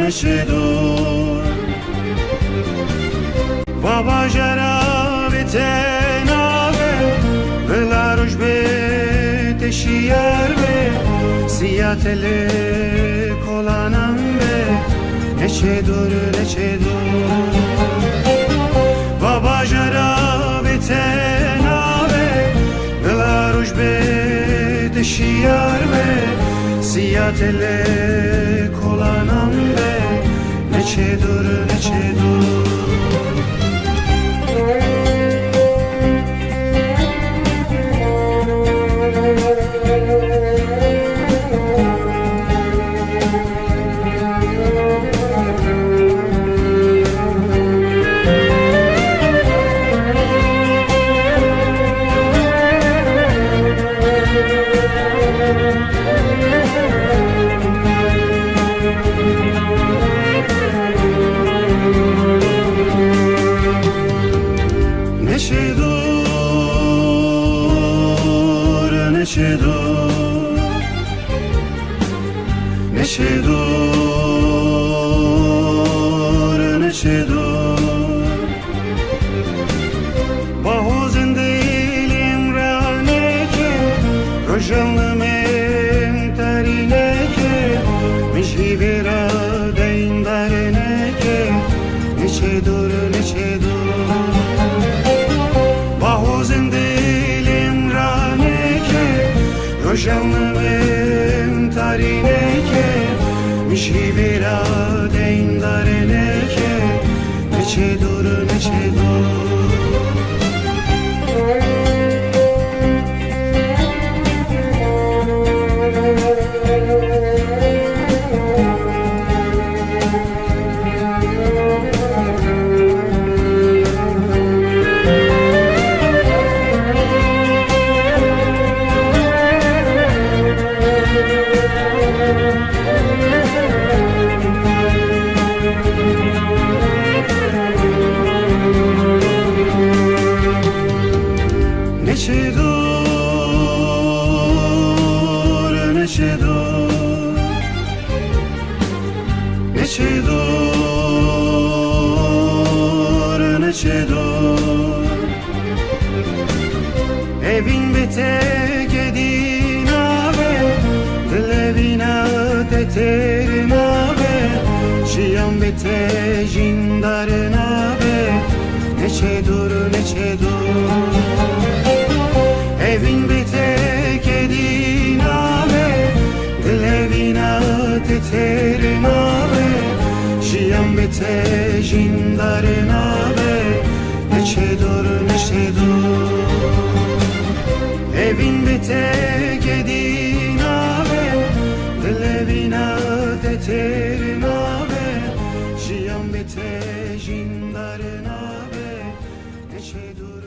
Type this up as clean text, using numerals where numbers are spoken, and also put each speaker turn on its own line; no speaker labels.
neçe dur va bajara vetenave vela rojbe teşiyar ve siyatele kolanam ve neçe dur va bajara vetenave vela rojbe teşiyar ve siyatele kolanam ve neçe dur neçe dur baho zindilim raneke rojanım en tarineke mişivera deyndareneke neçe dur baho zindilim raneke rojanım en tarineke mişivera deyndareneke neçe dur neçe dur evin bete gedin ave dilevina teterin ave şiyam bete jindarin ave neçe dur evin bete gedin ave dilevina teterin ave şiyam bete jindarin ave neçe dur evin bete gedin ave dilevina teterin ave şiyam bete jindarin ave neçe dur